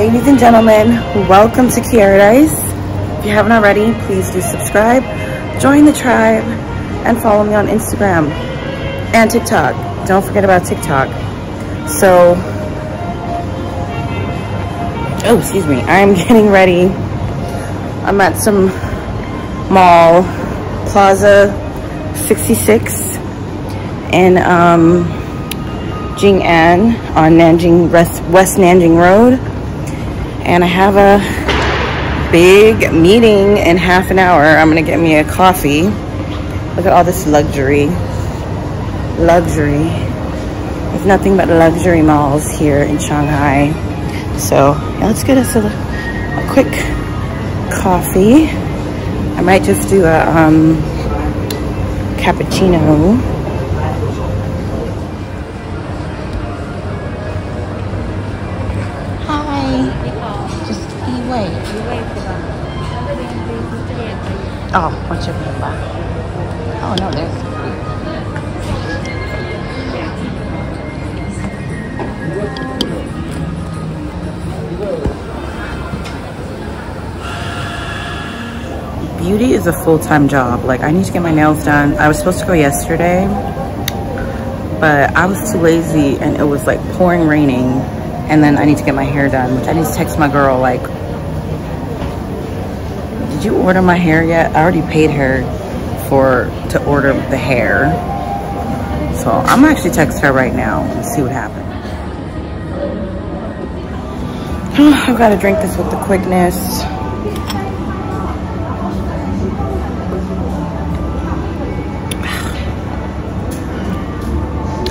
Ladies and gentlemen, welcome to Keiaradise. If you haven't already, please do subscribe, join the tribe, and follow me on Instagram and TikTok. Don't forget about TikTok. So, oh, excuse me, I'm getting ready. I'm at some mall, Plaza 66 in Jing'an on Nanjing West Nanjing Road, and I have a big meeting in half an hour. I'm gonna get me a coffee. Look at all this luxury. There's nothing but luxury malls here in Shanghai. So yeah, let's get us a quick coffee. I might just do a cappuccino. Oh, what's your number? Oh no, there's beauty is a full-time job. Like, I need to get my nails done. I was supposed to go yesterday, but I was too lazy and it was like pouring raining, and then I need to get my hair done, which I need to text my girl like, did you order my hair yet? I already paid her to order the hair. So I'm gonna actually text her right now and see what happens. I've got to drink this with the quickness.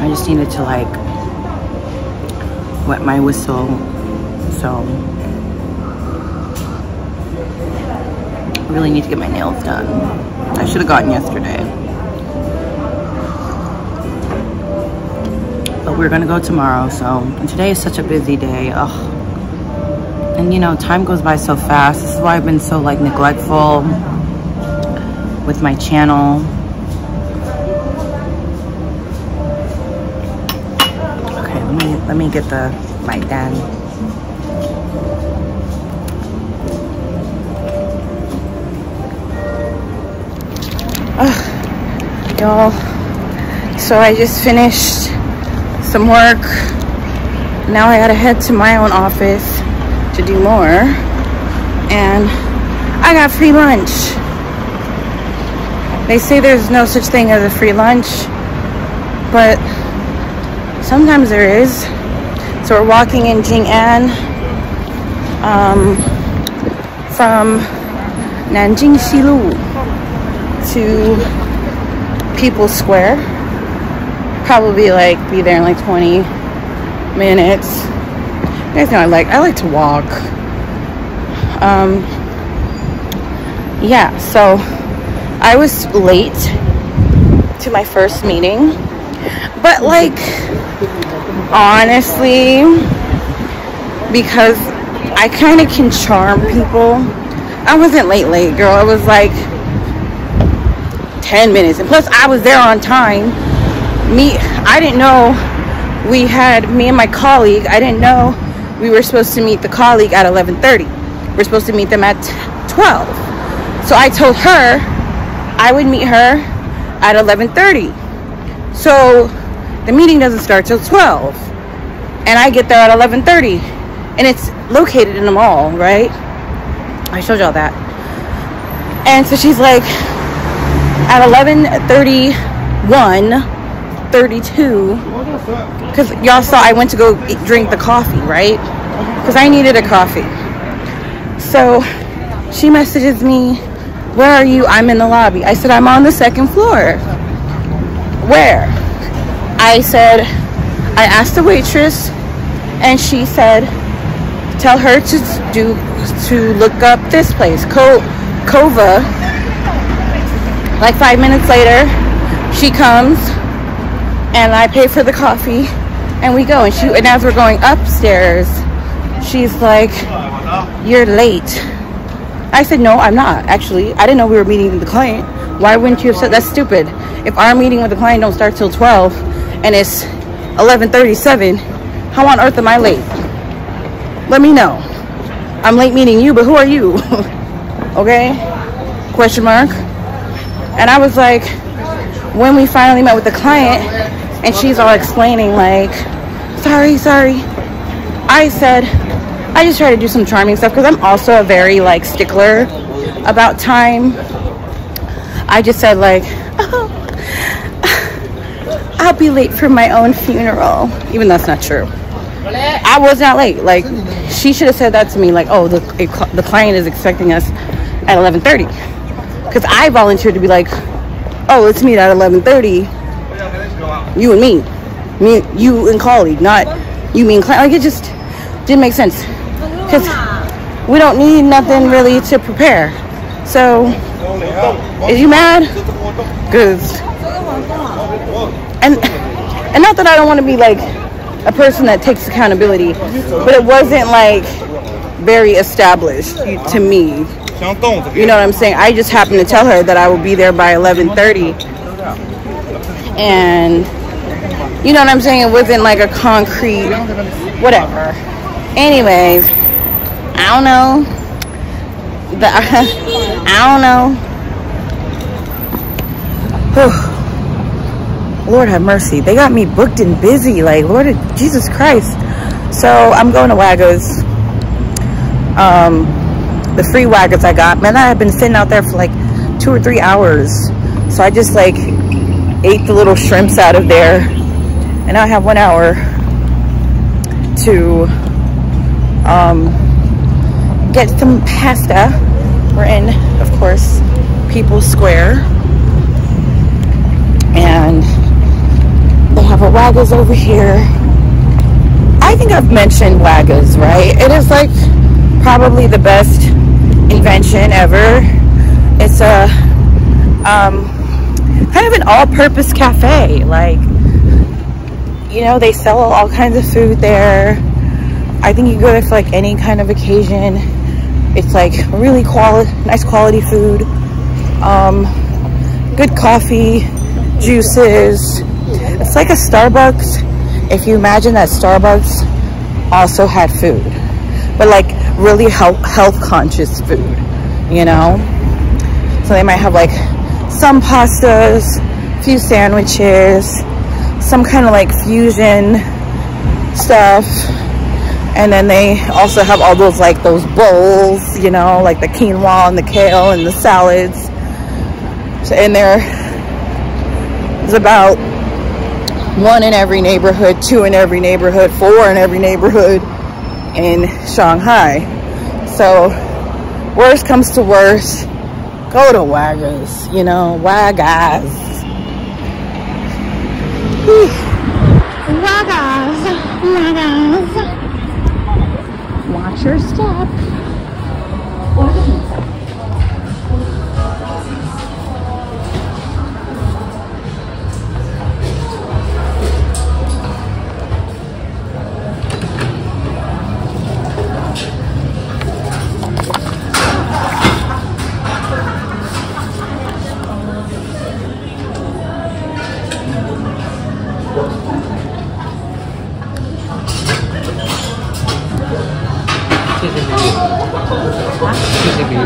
I just needed to like wet my whistle, so really need to get my nails done. I should have gotten yesterday, but we're gonna go tomorrow. So, and today is such a busy day. Ugh. And you know, time goes by so fast. This is why I've been so like neglectful with my channel. Okay, let me get the mic done. Y'all, so I just finished some work. Now I gotta head to my own office to do more, and I got free lunch. They say there's no such thing as a free lunch, but sometimes there is. So we're walking in Jing'an from Nanjing Xilu to People's Square. Probably like be there in like 20 minutes. You guys know I like to walk. Yeah, so I was late to my first meeting, but like honestly, because I kind of can charm people, I wasn't late girl. I was like 10 minutes, and plus I was there on time. I didn't know me and my colleague, I didn't know we were supposed to meet the colleague at 11:30. We're supposed to meet them at 12. So I told her I would meet her at 11:30. So the meeting doesn't start till 12, and I get there at 11:30, and it's located in a mall, right? I showed y'all that. And so she's like, at 11:31, 32, because y'all saw I went to go drink the coffee, right? Because I needed a coffee. So she messages me, where are you? I'm in the lobby. I said, I'm on the second floor. Where? I said, I asked the waitress, and she said, tell her to look up this place, Kova. Like 5 minutes later, she comes, and I pay for the coffee, and we go. And as we're going upstairs, she's like, you're late. I said, no, I'm not. Actually, I didn't know we were meeting with the client. Why wouldn't you have said? That's stupid. If our meeting with the client don't start till 12 and it's 11:37, how on earth am I late? Let me know. I'm late meeting you, but who are you? Okay? Question mark. And I was like, when we finally met with the client, and she's all explaining like, sorry. I said, I just try to do some charming stuff because I'm also a very like stickler about time. I just said like, oh, I'll be late for my own funeral. Even though that's not true. I was not late. Like, she should have said that to me, like, oh, the client is expecting us at 11:30. Because I volunteered to be like, oh, let's meet at 11:30. You and me, you and colleague, not you, me, and client. Like, it just didn't make sense. Because we don't need nothing really to prepare. So, is you mad? Because, and not that I don't want to be like a person that takes accountability, but it wasn't like very established to me. You know what I'm saying? I just happened to tell her that I will be there by 11:30, and you know what I'm saying? It wasn't like a concrete whatever. Anyways, I don't know. Lord have mercy. They got me booked and busy. Like, Lord Jesus Christ. So I'm going to Wagga's. The free Wagga's I got. Man, I had been sitting out there for like 2 or 3 hours. So I just like ate the little shrimps out of there. And now I have 1 hour to get some pasta. We're in, of course, People's Square. And they have a Wagga's over here. I think I've mentioned Wagga's, right? It is like probably the best invention ever. It's a kind of an all-purpose cafe. Like, you know, they sell all kinds of food there. I think you go there for like any kind of occasion. It's like really nice quality food, good coffee, juices. It's like a Starbucks if you imagine that Starbucks also had food, but like really health conscious food, you know? So they might have like some pastas, a few sandwiches, some kind of like fusion stuff. And then they also have all those like those bowls, you know, like the quinoa and the kale and the salads. So in there's about 1 in every neighborhood, 2 in every neighborhood, 4 in every neighborhood in Shanghai. So worst comes to worst, go to Wagga's, you know, Wagga's. Wagga's. Watch your step.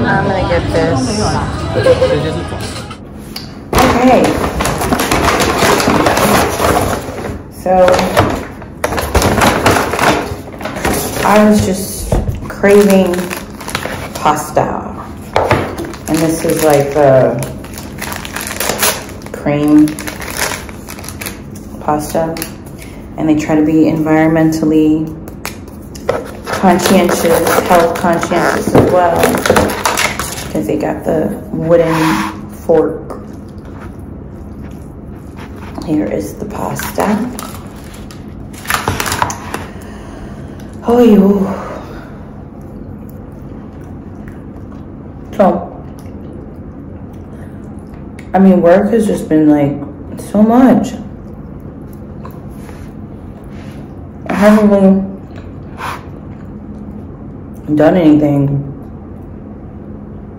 I'm gonna get this. Okay. So I was just craving pasta. And this is like a cream pasta. And they try to be environmentally conscientious, health conscientious as well, because they got the wooden fork. Here is the pasta. Oh, you. So, I mean, work has just been like so much. I haven't really done anything.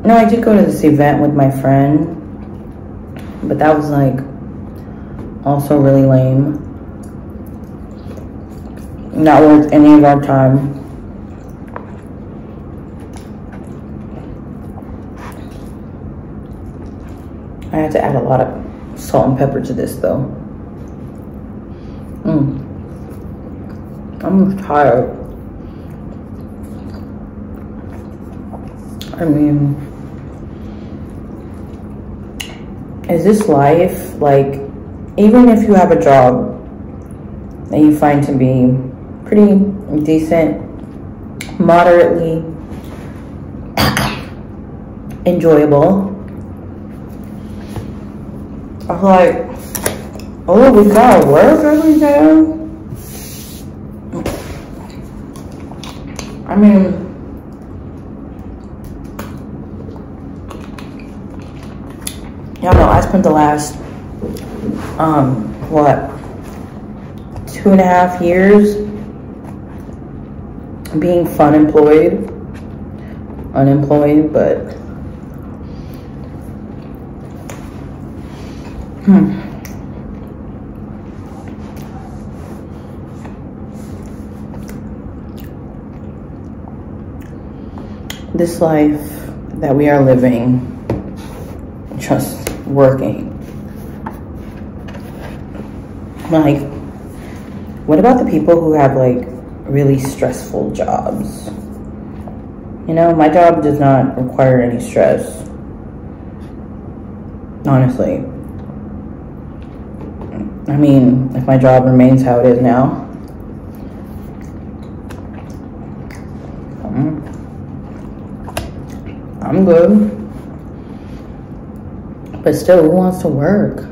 No, I did go to this event with my friend, but that was like also really lame. Not worth any of our time. I had to add a lot of salt and pepper to this though. I'm tired. I mean, is this life, like, even if you have a job that you find to be pretty decent, moderately enjoyable, I'm like, oh, we gotta work every day? I mean, y'all know I spent the last, what, 2.5 years being unemployed, but this life that we are living, just working. Like, what about the people who have like really stressful jobs? You know, my job does not require any stress, honestly. I mean, if my job remains how it is now, I'm good. But still, who wants to work?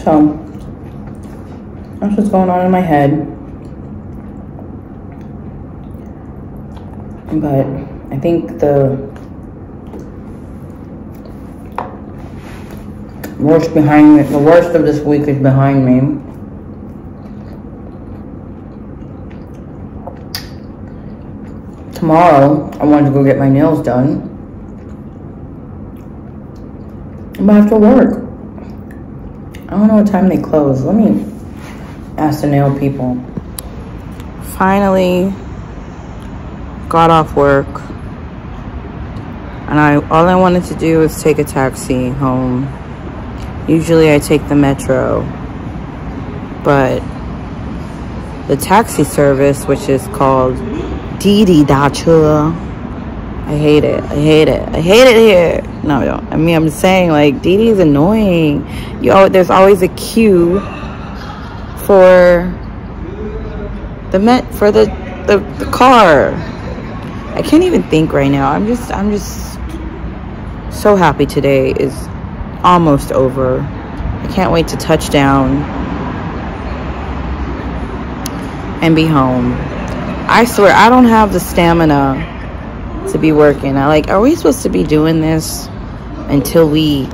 So, that's what's going on in my head. But I think the worst of this week is behind me. Tomorrow, I wanted to go get my nails done. But I have to work. I don't know what time they close. Let me ask the nail people. Finally got off work. And all I wanted to do was take a taxi home. Usually I take the metro. But the taxi service, which is called Didi Dacha, I hate it. I hate it. I hate it here. No, I don't. I mean, I'm just saying, like, Didi is annoying. There's always a queue for the car. I can't even think right now. I'm just so happy today is almost over. I can't wait to touch down and be home. I swear, I don't have the stamina to be working. Are we supposed to be doing this until we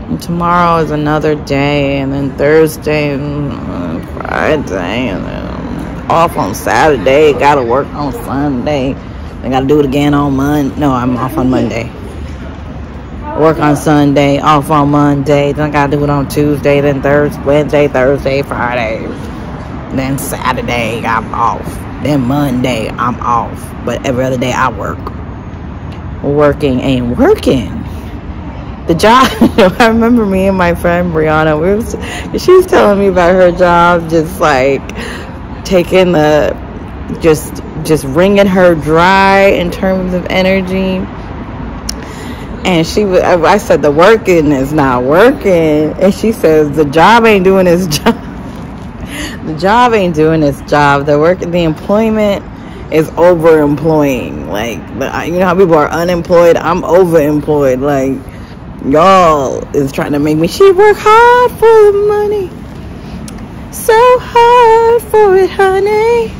and tomorrow is another day, and then Thursday and Friday, and then off on Saturday, gotta work on Sunday, I gotta do it again on Monday. No, I'm off on Monday. Work on Sunday, off on Monday, then I gotta do it on Tuesday, then Wednesday, Thursday, Friday, then Saturday I'm off, then Monday I'm off, but every other day I work. Working ain't working. The job, I remember me and my friend Brianna, she was telling me about her job, just like taking just wringing her dry in terms of energy. And I said, the working is not working. And she says, the job ain't doing its job. The job ain't doing its job. The employment is overemploying. Like, you know how people are unemployed? I'm overemployed. Like, y'all is trying to make me, she work hard for the money. So hard for it, honey.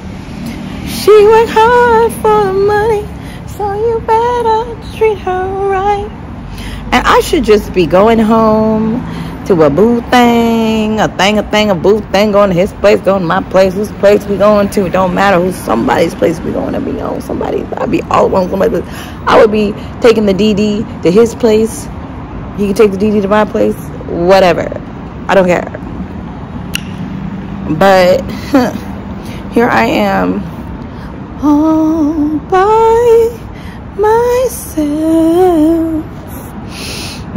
She work hard for the money. So you better treat her right. And I should just be going home to a boo thing, a boo thing, going to his place, going to my place, whose place we going to. It don't matter who's somebody's place we going to be on. I'd be all on somebody's place. I would be taking the DD to his place. He can take the DD to my place, whatever. I don't care. But here I am, all by myself.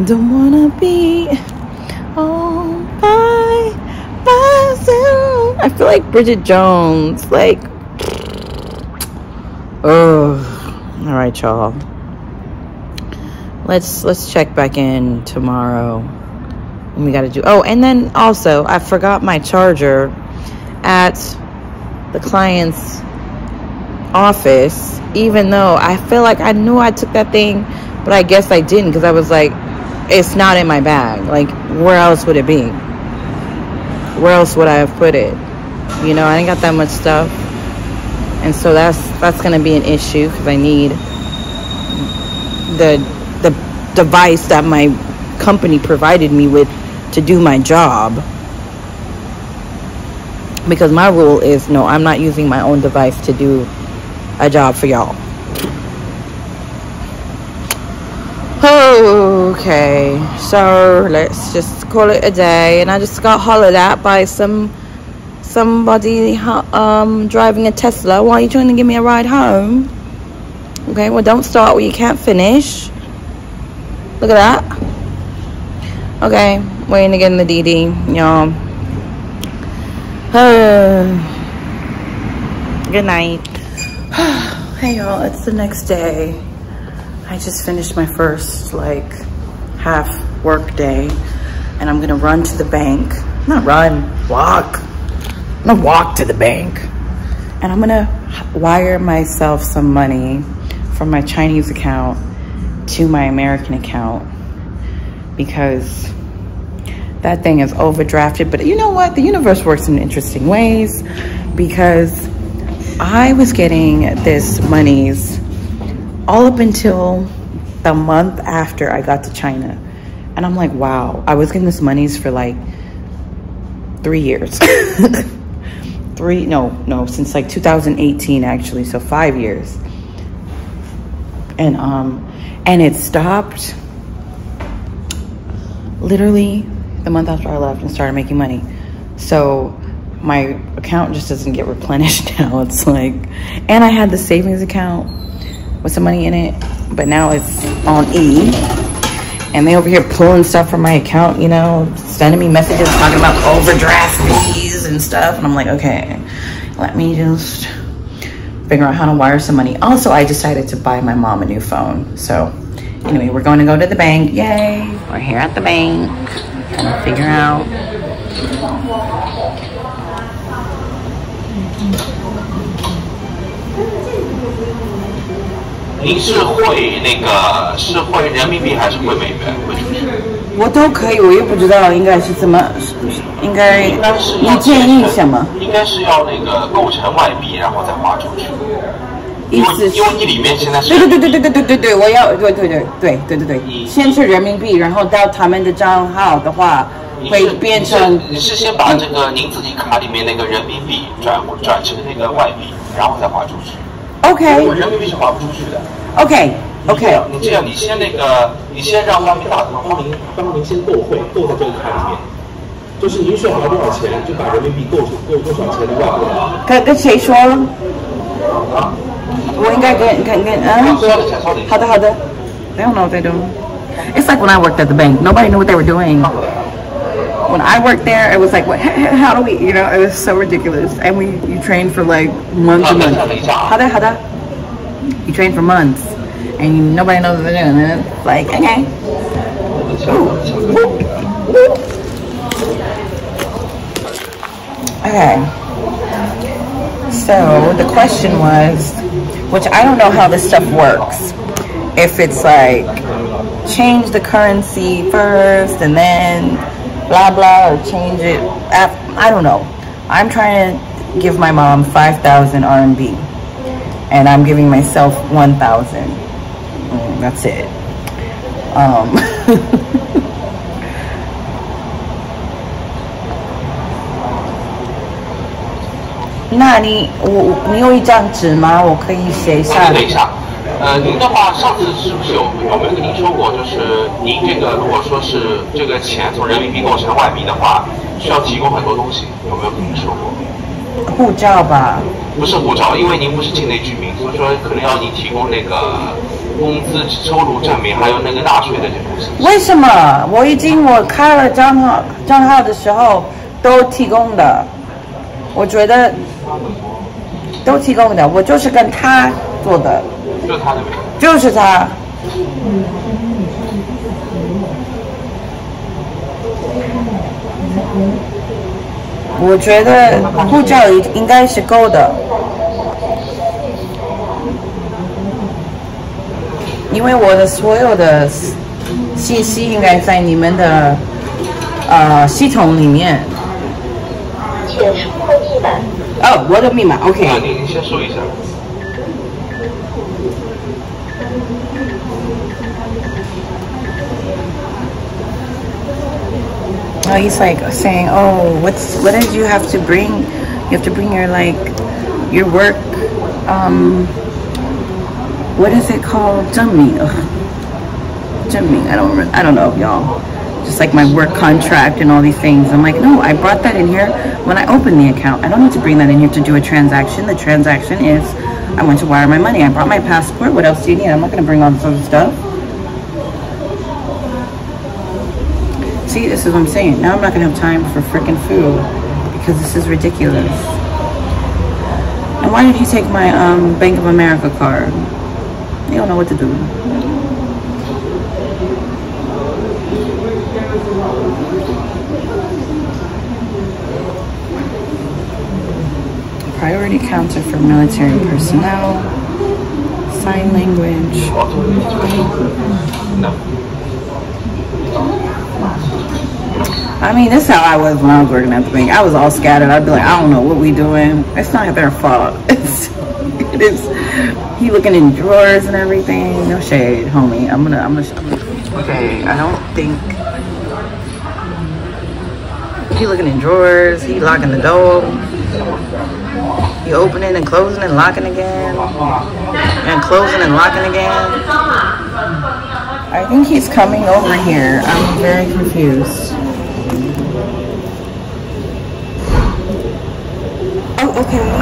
Don't wanna be all by myself. I feel like Bridget Jones, like, oh, all right, y'all. Let's check back in tomorrow. And we gotta do, oh, and then also I forgot my charger at the client's office, even though I feel like I knew I took that thing, but I guess I didn't, because I was like, it's not in my bag. Like, where else would it be? Where else would I have put it? You know, I ain't got that much stuff, and so that's gonna be an issue, because I need the device that my company provided me with to do my job, because my rule is no, I'm not using my own device to do a job for y'all. Okay, so let's just call it a day. And I just got hollered at by somebody driving a Tesla. Why are you trying to give me a ride home? Okay, well, don't start where you can't finish. Look at that. Okay, waiting to get in the DD, y'all. Good night. Hey, y'all, it's the next day. I just finished my first, like, half work day, and I'm gonna run to the bank. Not run, walk. I'm gonna walk to the bank, and I'm gonna wire myself some money from my Chinese account to my American account, because that thing is overdrafted. But you know what? The universe works in interesting ways, because I was getting this monies all up until the month after I got to China. And I'm like, wow, I was getting this monies for like 3 years. Since like 2018 actually, so 5 years. And it stopped literally the month after I left and started making money. So my account just doesn't get replenished now. It's like, and I had the savings account with some money in it, but now it's on E, and they over here pulling stuff from my account, you know, sending me messages talking about overdraft fees and stuff, and I'm like, okay, let me just figure out how to wire some money. Also, I decided to buy my mom a new phone. So anyway, we're going to go to the bank. Yay, we're here at the bank, trying to figure out您是汇那个是汇人民币还是汇美元汇出去？我都可以，我又不知道应该是怎么，应该你建议什么？应该是要那个构成外币，然后再划出去。因为你里面现在是对，我要对，先是人民币，然后到他们的账号的话，会变成你是先把这个您自己卡里面那个人民币转成那个外币，然后再划出去。OK， 我人民币是划不出去的。OK， 你这样，你先让方明打帮您先购汇，购在这个卡里面。就是您需要拿多少钱，就把人民币购多少钱的外汇。跟谁说？啊？我应该跟好的。They don't know what they're doing. It's like when I worked at the bank. Nobody knew what they were doing. When I worked there, it was like, what? How do we? You know, it was so ridiculous. And you trained for like months and months. 好的。You trained for months, and nobody knows what they're doing. And it's like, okay. Okay. So the question was, which I don't know how this stuff works. If it's like change the currency first and then blah blah, or change it after, I don't know. I'm trying to give my mom 5,000 RMB, and I'm giving myself 1,000. That's it. 那你有一张纸吗？我可以写一下。等一下，您的话上次是不是有没有跟您说过，就是您这个如果说是这个钱从人民币构成外币的话，需要提供很多东西，有没有跟您说过？护照吧？不是护照，因为您不是境内居民，所以说可能要您提供那个工资收入证明，还有那个纳税的这东西。为什么？我开了账号的时候都提供的，我觉得都提供的，我就是跟他做的。就是他的名。就是他。我觉得护照应该是够的，因为我的所有的信息应该在你们的系统里面。请输入密码。哦，我的密码 ，OK。您先说一下。Oh, he's like saying, "Oh, what did you have to bring? You have to bring your your work. What is it called? 证明. I don't know, y'all. Just like my work contract and all these things. I'm like, no, I brought that in here when I opened the account. I don't need to bring that in here to do a transaction. The transaction is I went to wire my money. I brought my passport. What else do you need? I'm not going to bring all this other stuff." See, this is what I'm saying. Now I'm not gonna have time for freaking food because this is ridiculous. And why did he take my Bank of America card? They don't know what to do. Priority counter for military personnel. Sign language. No. I mean, this is how I was when I was working at the bank. I was all scattered. I'd be like, I don't know what we doing. It's not their fault. It is. He looking in drawers and everything. No shade, homie. I'm gonna. Okay, I don't think. He looking in drawers. He locking the door. He opening and closing and locking again. And closing and locking again. I think he's coming over here. I'm very confused.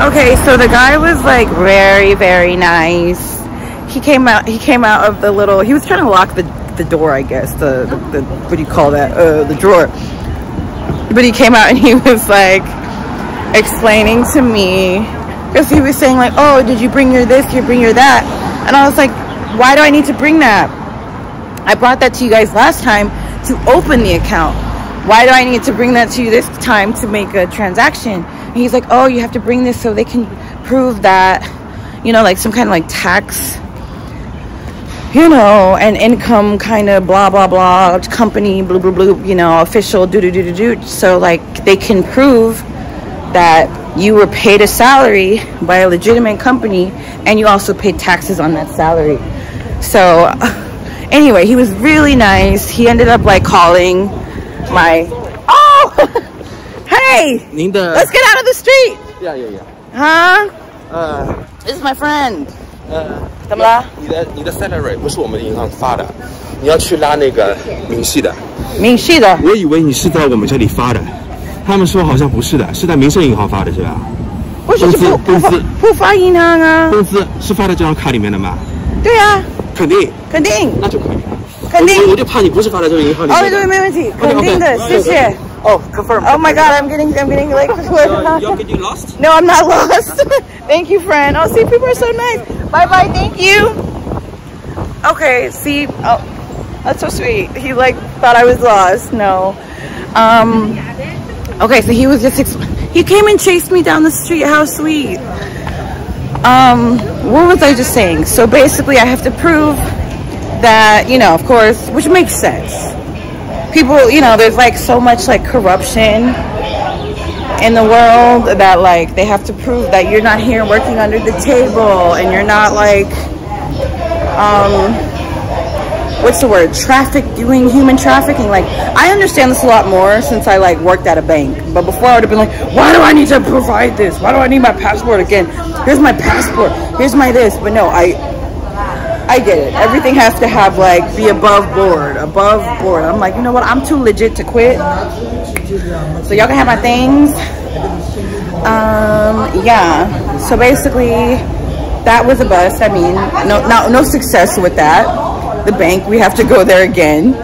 Okay, so the guy was like very, very nice. He came out of the little, he was trying to lock the door, I guess, the what do you call that, the drawer. But he came out and he was like explaining to me, because he was saying like, oh, did you bring your this, you bring your that? And I was like, why do I need to bring that? I brought that to you guys last time to open the account. Why do I need to bring that to you this time to make a transaction? And he's like, oh, you have to bring this so they can prove that, you know, like some kind of like tax, you know, and income kind of blah, blah, blah, company, blah, blah, blah, you know, official, do. So like they can prove that you were paid a salary by a legitimate company and you also paid taxes on that salary. So anyway, he was really nice. He ended up like calling my, oh, hey, let's get out of the street. Yeah. Huh? This is my friend. 怎么了？你的 salary 不是我们银行发的，你要去拉那个明细的。明细的？我以为你是在我们这里发的，他们说好像不是的，是在民生银行发的，是吧？不是不发银行啊。工资是发在这张卡里面的吗？对啊。肯定。那就可以。肯定。我就怕你不是发在这个银行里面。哦，对，没问题，肯定的，谢谢。Oh, confirm. Oh my God, I'm getting like. You're getting lost? No, I'm not lost. Thank you, friend. Oh, see, people are so nice. Bye, thank you. Okay, see, oh, that's so sweet. He like thought I was lost. No. Okay, so he was just he came and chased me down the street. How sweet. What was I just saying? So basically, I have to prove that, you know, of course, which makes sense. People, you know, there's like so much like corruption in the world that like they have to prove that you're not here working under the table and you're not like what's the word, doing human trafficking. Like, I understand this a lot more since I like worked at a bank, but before I would have been like, why do I need to provide this? Why do I need my passport again? Here's my passport, here's my this. But no, I get it. Everything has to have like be above board. I'm like, you know what, I'm too legit to quit, so y'all can have my things. Yeah, so basically that was a bust. I mean, no success with that. The bank, we have to go there again.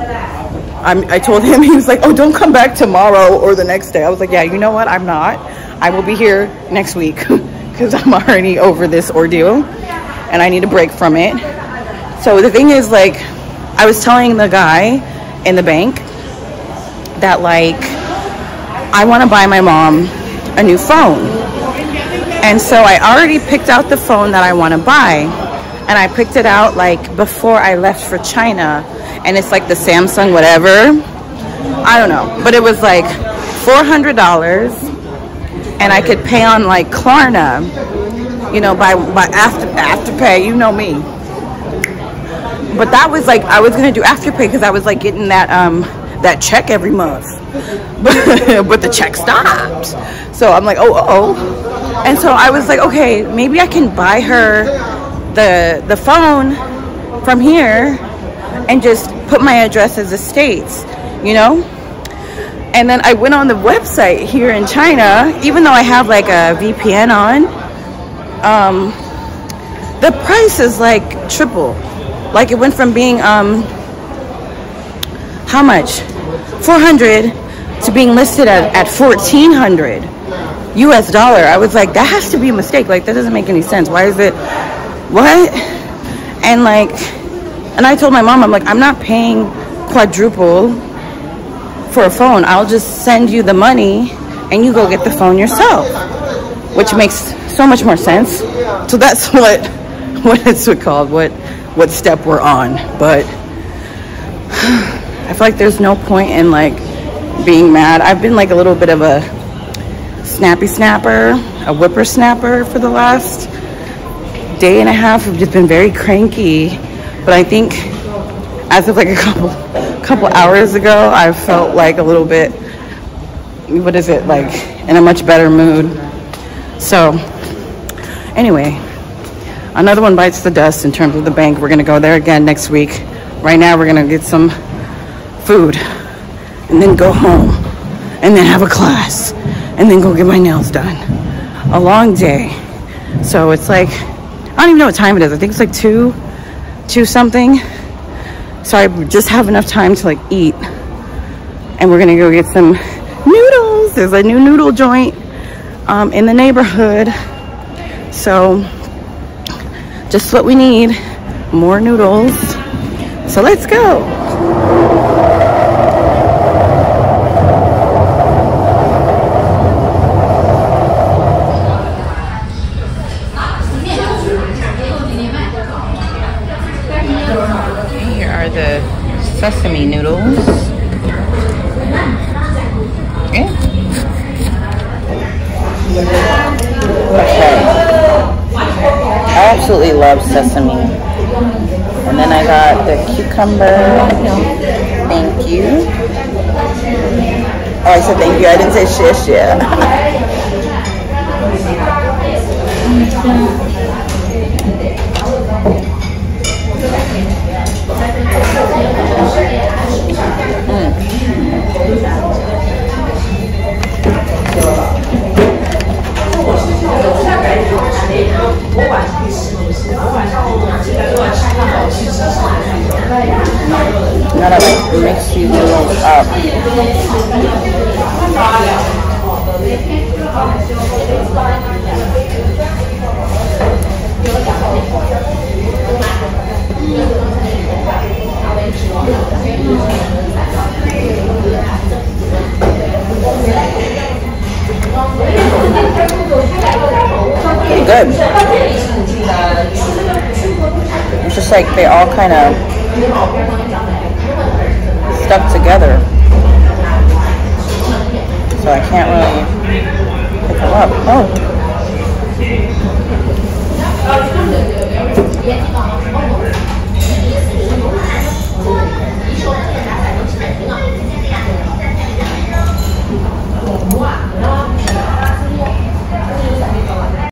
I told him, he was like, oh, don't come back tomorrow or the next day. I was like, yeah, you know what, I'm not. I will be here next week because I'm already over this ordeal and I need a break from it. So the thing is, like, I was telling the guy in the bank that like I want to buy my mom a new phone, and so I already picked out the phone that I want to buy, and I picked it out like before I left for China, and it's like the Samsung whatever, I don't know, but it was like $400, and I could pay on like Klarna, you know, by Afterpay, you know me. But that was like, I was gonna do Afterpay because I was like getting that that check every month, but the check stopped. So I'm like, oh. And so I was like, okay, maybe I can buy her the phone from here and just put my address as the States, you know? And then I went on the website here in China, even though I have like a VPN on, the price is like triple. Like it went from being how much? 400 to being listed at 1,400 US dollar. I was like, that has to be a mistake. Like, that doesn't make any sense. Why is it, what? And like, and I told my mom, I'm like, I'm not paying quadruple for a phone. I'll just send you the money and you go get the phone yourself, which makes so much more sense. So that's what it's called, what step we're on. But I feel like there's no point in like being mad. I've been like a little bit of a snappy snapper, a whippersnapper for the last day and a half. I've just been very cranky, but I think as of like a couple hours ago, I felt like a little bit, what is it, like in a much better mood. So anyway, another one bites the dust in terms of the bank. We're gonna go there again next week. Right now we're gonna get some food and then go home and then have a class and then go get my nails done. A long day. So it's like, I don't even know what time it is. I think it's like 2 something. So I just have enough time to like eat, and we're gonna go get some noodles. There's a new noodle joint in the neighborhood, so just what we need, more noodles. So let's go. Here are the sesame noodles. Yeah. Okay. I absolutely love sesame. And then I got the cucumber. Thank you. Oh, I said thank you. I didn't say shish yet. Gotta like mix these noodles up. Good. It's just like they all kind of stuck together, so I can't really pick them up. Oh.